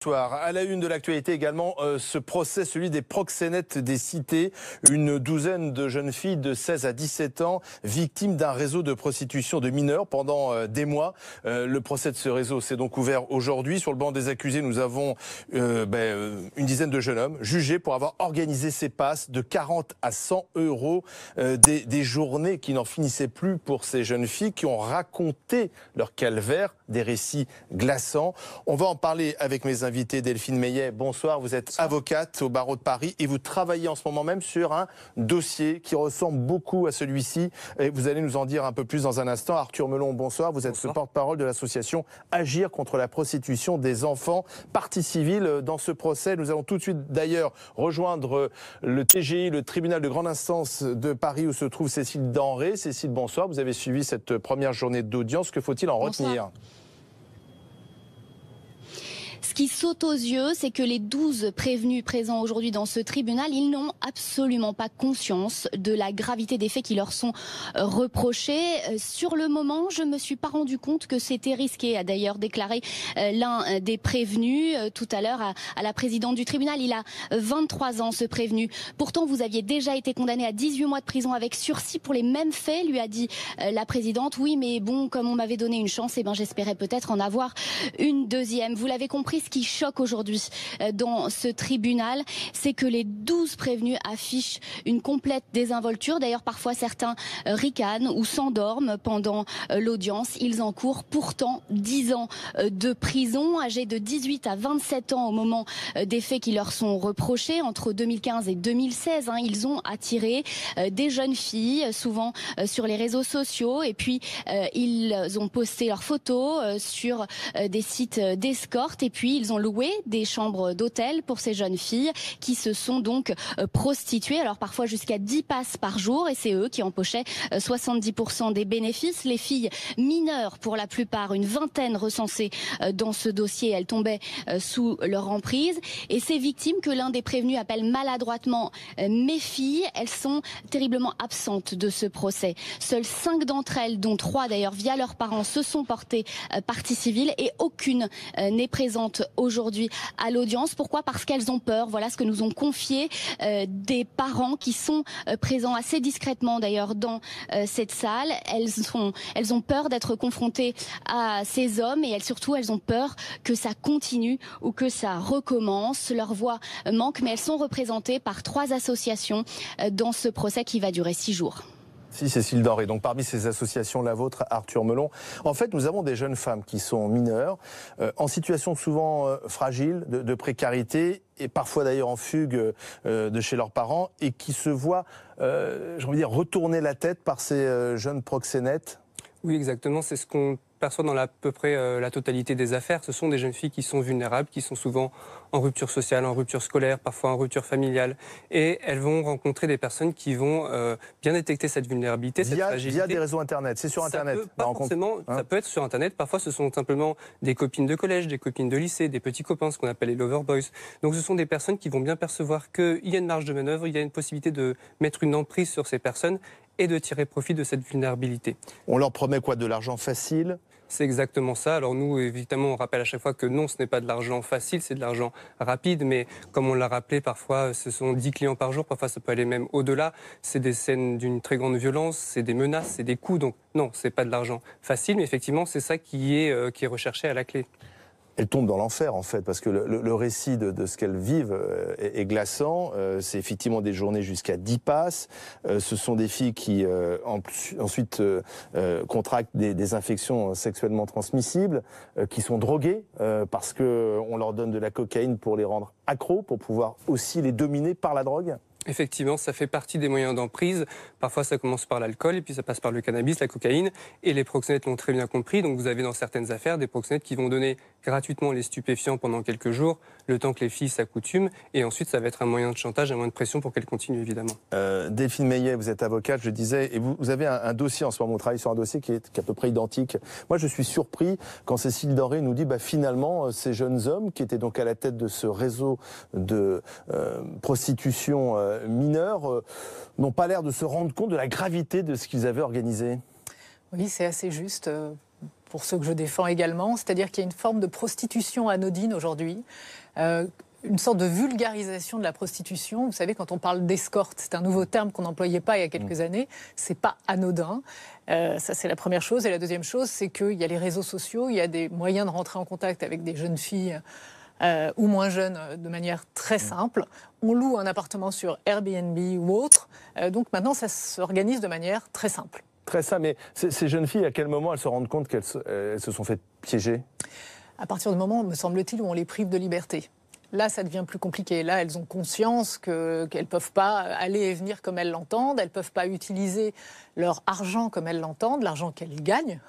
Soir. À la une de l'actualité également, ce procès, celui des proxénètes des cités. Une douzaine de jeunes filles de 16 à 17 ans, victimes d'un réseau de prostitution de mineurs pendant des mois. Le procès de ce réseau s'est donc ouvert aujourd'hui. Sur le banc des accusés, nous avons une dizaine de jeunes hommes jugés pour avoir organisé ces passes de 40 à 100 euros. Des journées qui n'en finissaient plus pour ces jeunes filles qui ont raconté leur calvaire, des récits glaçants. On va en parler avec mes invité Delphine Meillet. Bonsoir, vous êtes avocate au barreau de Paris et vous travaillez en ce moment même sur un dossier qui ressemble beaucoup à celui-ci. Et vous allez nous en dire un peu plus dans un instant. Arthur Melon, bonsoir. Vous êtes le porte-parole de l'association Agir contre la prostitution des enfants, partie civile dans ce procès. Nous allons tout de suite d'ailleurs rejoindre le TGI, le tribunal de grande instance de Paris où se trouve Cécile Denré. Cécile, bonsoir. Vous avez suivi cette première journée d'audience. Que faut-il en retenir ? Ce qui saute aux yeux, c'est que les 12 prévenus présents aujourd'hui dans ce tribunal, ils n'ont absolument pas conscience de la gravité des faits qui leur sont reprochés. Sur le moment, je ne me suis pas rendu compte que c'était risqué, a d'ailleurs déclaré l'un des prévenus tout à l'heure à la présidente du tribunal. Il a 23 ans, ce prévenu. Pourtant, vous aviez déjà été condamné à 18 mois de prison avec sursis pour les mêmes faits, lui a dit la présidente. Oui, mais bon, comme on m'avait donné une chance, eh ben, j'espérais peut-être en avoir une deuxième. Vous l'avez compris, ce qui choque aujourd'hui dans ce tribunal, c'est que les 12 prévenus affichent une complète désinvolture. D'ailleurs, parfois, certains ricanent ou s'endorment pendant l'audience. Ils encourent pourtant 10 ans de prison, âgés de 18 à 27 ans au moment des faits qui leur sont reprochés. Entre 2015 et 2016, ils ont attiré des jeunes filles, souvent sur les réseaux sociaux, et puis ils ont posté leurs photos sur des sites d'escorte, et puis ils ont loué des chambres d'hôtel pour ces jeunes filles qui se sont donc prostituées, alors parfois jusqu'à 10 passes par jour, et c'est eux qui empochaient 70% des bénéfices. Les filles mineures, pour la plupart, une vingtaine recensées dans ce dossier, elles tombaient sous leur emprise. Et ces victimes que l'un des prévenus appelle maladroitement mes filles, elles sont terriblement absentes de ce procès. Seules 5 d'entre elles, dont 3 d'ailleurs via leurs parents, se sont portées partie civile, et aucune n'est présente aujourd'hui à l'audience. Pourquoi ? Parce qu'elles ont peur. Voilà ce que nous ont confié des parents qui sont présents assez discrètement d'ailleurs dans cette salle. Elles ont peur d'être confrontées à ces hommes, et elles ont peur que ça continue ou que ça recommence. Leur voix manque, mais elles sont représentées par 3 associations dans ce procès qui va durer 6 jours. Si, Cécile Denré. Donc parmi ces associations, la vôtre, Arthur Melon. En fait, nous avons des jeunes femmes qui sont mineures, en situation souvent fragile, de précarité, et parfois d'ailleurs en fugue de chez leurs parents, et qui se voient, j'ai envie de dire, retourner la tête par ces jeunes proxénètes. Oui, exactement. C'est ce qu'on perçoit dans à peu près la totalité des affaires. Ce sont des jeunes filles qui sont vulnérables, qui sont souvent en rupture sociale, en rupture scolaire, parfois en rupture familiale. Et elles vont rencontrer des personnes qui vont bien détecter cette vulnérabilité, cette fragilité. Via des réseaux Internet, c'est sur Internet. Ça peut être sur Internet. Parfois, ce sont simplement des copines de collège, des copines de lycée, des petits copains, ce qu'on appelle les lover boys. Donc ce sont des personnes qui vont bien percevoir qu'il y a une marge de manœuvre, il y a une possibilité de mettre une emprise sur ces personnes et de tirer profit de cette vulnérabilité. On leur promet quoi ? De l'argent facile ? C'est exactement ça. Alors nous, évidemment, on rappelle à chaque fois que non, ce n'est pas de l'argent facile, c'est de l'argent rapide. Mais comme on l'a rappelé, parfois, ce sont 10 clients par jour. Parfois, ça peut aller même au-delà. C'est des scènes d'une très grande violence, c'est des menaces, c'est des coups. Donc non, c'est pas de l'argent facile. Mais effectivement, c'est ça qui est recherché à la clé. Elles tombent dans l'enfer, en fait, parce que le récit de ce qu'elles vivent est glaçant. C'est effectivement des journées jusqu'à 10 passes. Ce sont des filles qui ensuite contractent des infections sexuellement transmissibles, qui sont droguées parce qu'on leur donne de la cocaïne pour les rendre accros, pour pouvoir aussi les dominer par la drogue. Effectivement, ça fait partie des moyens d'emprise. Parfois, ça commence par l'alcool, et puis ça passe par le cannabis, la cocaïne. Et les proxénètes l'ont très bien compris. Donc vous avez dans certaines affaires des proxénètes qui vont donner gratuitement les stupéfiants pendant quelques jours, le temps que les filles s'accoutument. Et ensuite, ça va être un moyen de chantage, un moyen de pression pour qu'elles continuent, évidemment. Delphine Meillet, vous êtes avocate, je disais, et vous avez un dossier en ce moment, vous travaillez sur un dossier qui est à peu près identique. Moi, je suis surpris quand Cécile Denré nous dit, finalement, ces jeunes hommes qui étaient donc à la tête de ce réseau de prostitution mineure n'ont pas l'air de se rendre compte de la gravité de ce qu'ils avaient organisé. Oui, c'est assez juste. pour ceux que je défends également, c'est-à-dire qu'il y a une forme de prostitution anodine aujourd'hui, une sorte de vulgarisation de la prostitution. Vous savez, quand on parle d'escorte, c'est un nouveau terme qu'on n'employait pas il y a quelques années, c'est pas anodin. Ça, c'est la première chose. Et la deuxième chose, c'est qu'il y a les réseaux sociaux, il y a des moyens de rentrer en contact avec des jeunes filles ou moins jeunes de manière très simple. On loue un appartement sur Airbnb ou autre. Donc maintenant, ça s'organise de manière très simple. Très simple. Mais ces jeunes filles, à quel moment elles se rendent compte qu'elles se sont fait piéger? À partir du moment, me semble-t-il, où on les prive de liberté. Là, ça devient plus compliqué. Là, elles ont conscience qu'elles ne peuvent pas aller et venir comme elles l'entendent. Elles ne peuvent pas utiliser leur argent comme elles l'entendent, l'argent qu'elles gagnent.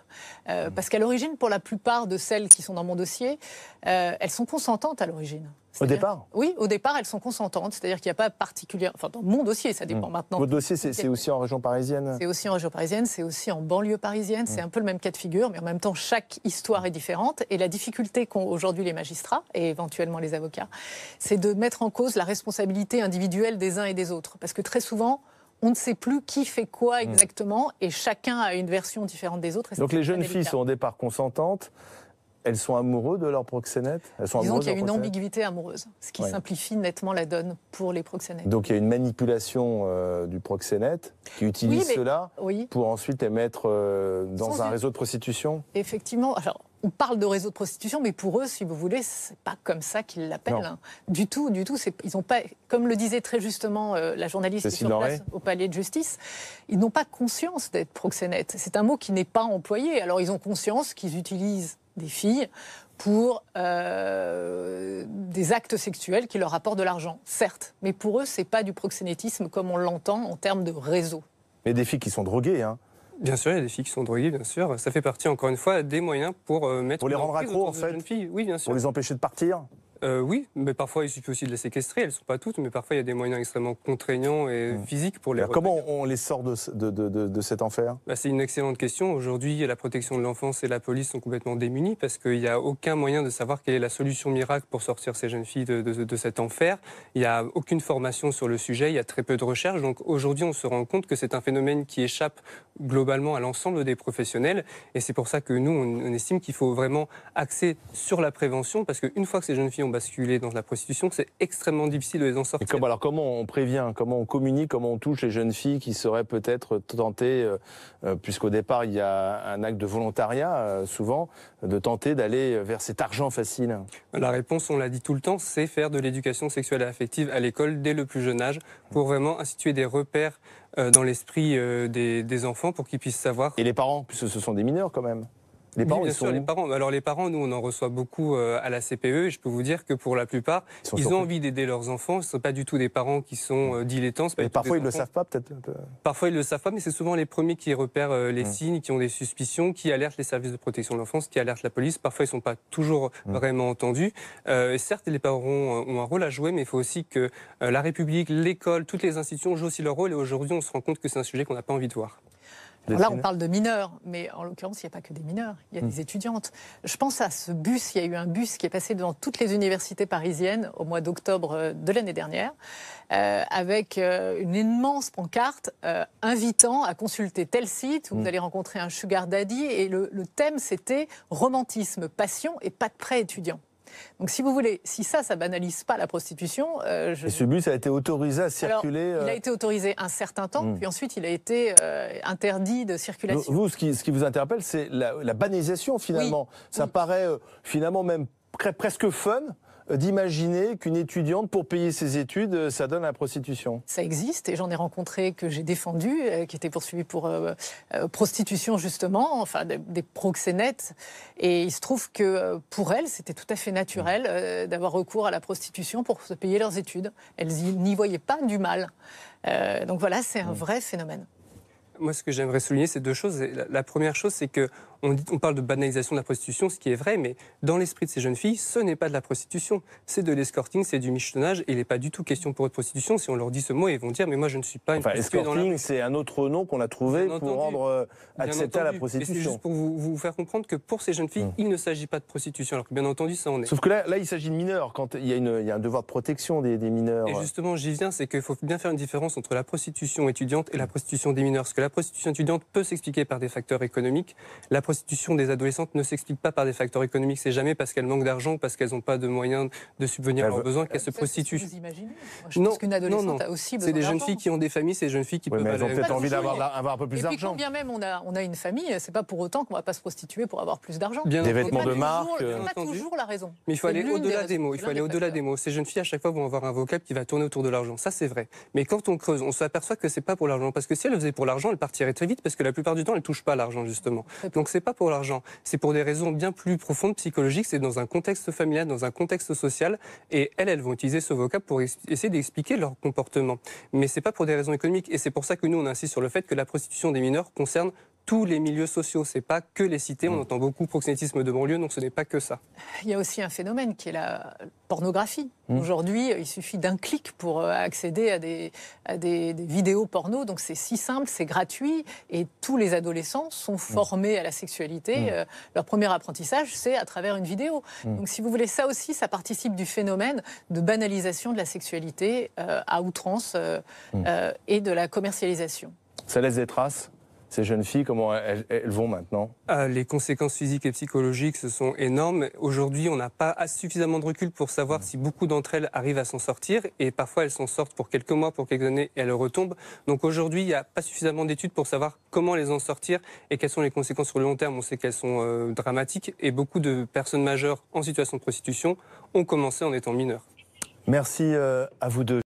Parce qu'à l'origine, pour la plupart de celles qui sont dans mon dossier, elles sont consentantes à l'origine. Au départ? Oui, au départ, elles sont consentantes. C'est-à-dire qu'il n'y a pas particulièrement... Enfin, dans mon dossier, ça dépend maintenant. Votre dossier, c'est aussi en région parisienne? C'est aussi en région parisienne, c'est aussi en banlieue parisienne. C'est un peu le même cas de figure, mais en même temps, chaque histoire est différente. Et la difficulté qu'ont aujourd'hui les magistrats, et éventuellement les avocats, c'est de mettre en cause la responsabilité individuelle des uns et des autres. Parce que très souvent, on ne sait plus qui fait quoi exactement, et chacun a une version différente des autres. Donc les jeunes filles sont au départ consentantes. Elles sont amoureuses de leur proxénète? Disons qu'il y a une ambiguïté amoureuse, ce qui simplifie nettement la donne pour les proxénètes. Donc il y a une manipulation du proxénète qui utilise cela pour ensuite les mettre dans un réseau de prostitution? Effectivement. Alors, on parle de réseau de prostitution, mais pour eux, si vous voulez, c'est pas comme ça qu'ils l'appellent. Hein. Du tout. Ils ont pas, comme le disait très justement la journaliste sur place au palais de justice, ils n'ont pas conscience d'être proxénètes. C'est un mot qui n'est pas employé. Alors ils ont conscience qu'ils utilisent des filles pour des actes sexuels qui leur apportent de l'argent, certes. Mais pour eux, c'est pas du proxénétisme comme on l'entend en termes de réseau. Mais des filles qui sont droguées, hein? Bien sûr, il y a des filles qui sont droguées, bien sûr. Ça fait partie, encore une fois, des moyens pour mettre... Pour les rendre accros, en fait? Oui, bien sûr. Pour les empêcher de partir? Oui, mais parfois il suffit aussi de les séquestrer. Elles ne sont pas toutes, mais parfois il y a des moyens extrêmement contraignants et physiques pour les... Comment on les sort de cet enfer? C'est une excellente question. Aujourd'hui, la protection de l'enfance et la police sont complètement démunies parce qu'il n'y a aucun moyen de savoir quelle est la solution miracle pour sortir ces jeunes filles de cet enfer. Il n'y a aucune formation sur le sujet, il y a très peu de recherches. Donc aujourd'hui, on se rend compte que c'est un phénomène qui échappe globalement à l'ensemble des professionnels. Et c'est pour ça que nous, on estime qu'il faut vraiment axer sur la prévention parce qu'une fois que ces jeunes filles ont basculé dans la prostitution, c'est extrêmement difficile de les en sortir. Alors comment on prévient, comment on communique, comment on touche les jeunes filles qui seraient peut-être tentées, puisqu'au départ il y a un acte de volontariat, souvent, de tenter d'aller vers cet argent facile? La réponse, on l'a dit tout le temps, c'est faire de l'éducation sexuelle et affective à l'école dès le plus jeune âge pour vraiment instituer des repères dans l'esprit des enfants pour qu'ils puissent savoir... Et les parents, puisque ce sont des mineurs quand même? Les parents, bien sûr, les parents. Alors les parents, nous, on en reçoit beaucoup à la CPE et je peux vous dire que pour la plupart, ils ont envie d'aider leurs enfants. Ce ne sont pas du tout des parents qui sont dilettants. Mais parfois, ils ne le savent pas, peut-être. Parfois, ils ne le savent pas, mais c'est souvent les premiers qui repèrent les signes, qui ont des suspicions, qui alertent les services de protection de l'enfance, qui alertent la police. Parfois, ils ne sont pas toujours vraiment entendus. Certes, les parents ont un rôle à jouer, mais il faut aussi que la République, l'école, toutes les institutions jouent aussi leur rôle. Et aujourd'hui, on se rend compte que c'est un sujet qu'on n'a pas envie de voir. Alors là, on parle de mineurs, mais en l'occurrence, il n'y a pas que des mineurs, il y a des étudiantes. Je pense à ce bus, il y a eu un bus qui est passé devant toutes les universités parisiennes au mois d'octobre de l'année dernière, avec une immense pancarte invitant à consulter tel site où vous allez rencontrer un sugar daddy, et le thème c'était romantisme, passion et pas de prêt étudiant. Donc si vous voulez, si ça banalise pas la prostitution... Et ce bus a été autorisé à circuler... Alors, il a été autorisé un certain temps, puis ensuite il a été interdit de circulation. Vous, ce qui vous interpelle, c'est la banalisation finalement. Oui. Ça paraît finalement même presque fun d'imaginer qu'une étudiante, pour payer ses études, ça donne à la prostitution. Ça existe, et j'en ai rencontré que j'ai défendu, qui étaient poursuivis pour prostitution justement, enfin des proxénètes. Et il se trouve que pour elles, c'était tout à fait naturel d'avoir recours à la prostitution pour se payer leurs études. Elles n'y voyaient pas du mal. Donc voilà, c'est un vrai phénomène. Moi, ce que j'aimerais souligner, c'est deux choses. La première chose, c'est que on parle de banalisation de la prostitution, ce qui est vrai, mais dans l'esprit de ces jeunes filles, ce n'est pas de la prostitution. C'est de l'escorting, c'est du michetonnage, et il n'est pas du tout question pour eux de prostitution. Si on leur dit ce mot, ils vont dire « mais moi, je ne suis pas une prostituée dans la... » Escorting, c'est un autre nom qu'on a trouvé pour rendre acceptable la prostitution. C'est juste pour vous faire comprendre que pour ces jeunes filles, il ne s'agit pas de prostitution, alors que bien entendu, ça en est. Sauf que là il s'agit de mineurs, quand il y a un devoir de protection des mineurs. Et justement, j'y viens, c'est qu'il faut bien faire une différence entre la prostitution étudiante et la prostitution des mineurs. Parce que la prostitution étudiante peut s'expliquer par des facteurs économiques. La prostitution des adolescentes ne s'explique pas par des facteurs économiques. C'est jamais parce qu'elles manquent d'argent ou parce qu'elles n'ont pas de moyens de subvenir à leurs besoins qu'elles se prostituent. Vous imaginez ? Je pense qu'une adolescente a aussi besoin c'est des d'argent. jeunes filles qui ont des familles, c'est des jeunes filles qui peuvent... Mais elles ont aller- peut-être envie toujours. d'avoir un peu plus Et puis d'argent. quand bien même on a une famille, c'est pas pour autant qu'on va pas se prostituer pour avoir plus d'argent. Bien Des entendu. vêtements de C'est marque. pas toujours la raison. Mais il faut C'est aller l'une au-delà des des mots. raisons, Il faut c'est aller l'un des au-delà des facteurs. mots. Ces jeunes filles, à chaque fois, vont avoir un vocable qui va tourner autour de l'argent. Ça, c'est vrai. Mais quand on creuse, on s'aperçoit que c'est pas pour l'argent. Parce que si elles le faisaient pour l'argent, elles partiraient très vite parce que la plupart du temps, elles touchent pas l'argent, justement. Donc, c'est pas pour l'argent. C'est pour des raisons bien plus profondes, psychologiques. C'est dans un contexte familial, dans un contexte social. Et elles vont utiliser ce vocable pour essayer d'expliquer leur comportement. Mais c'est pas pour des raisons économiques. Et c'est pour ça que nous, on insiste sur le fait que la prostitution des mineurs concerne tous les milieux sociaux. C'est pas que les cités. On entend beaucoup proxénétisme de banlieue, donc ce n'est pas que ça. Il y a aussi un phénomène qui est la pornographie. Aujourd'hui, il suffit d'un clic pour accéder à des vidéos porno. Donc c'est si simple, c'est gratuit. Et tous les adolescents sont formés à la sexualité. Leur premier apprentissage, c'est à travers une vidéo. Donc si vous voulez, ça aussi, ça participe du phénomène de banalisation de la sexualité à outrance et de la commercialisation. Ça laisse des traces. Ces jeunes filles, comment elles vont maintenant? Les conséquences physiques et psychologiques, ce sont énormes. Aujourd'hui, on n'a pas suffisamment de recul pour savoir si beaucoup d'entre elles arrivent à s'en sortir. Et parfois, elles s'en sortent pour quelques mois, pour quelques années, et elles retombent. Donc aujourd'hui, il n'y a pas suffisamment d'études pour savoir comment les en sortir et quelles sont les conséquences sur le long terme. On sait qu'elles sont dramatiques. Et beaucoup de personnes majeures en situation de prostitution ont commencé en étant mineures. Merci à vous deux.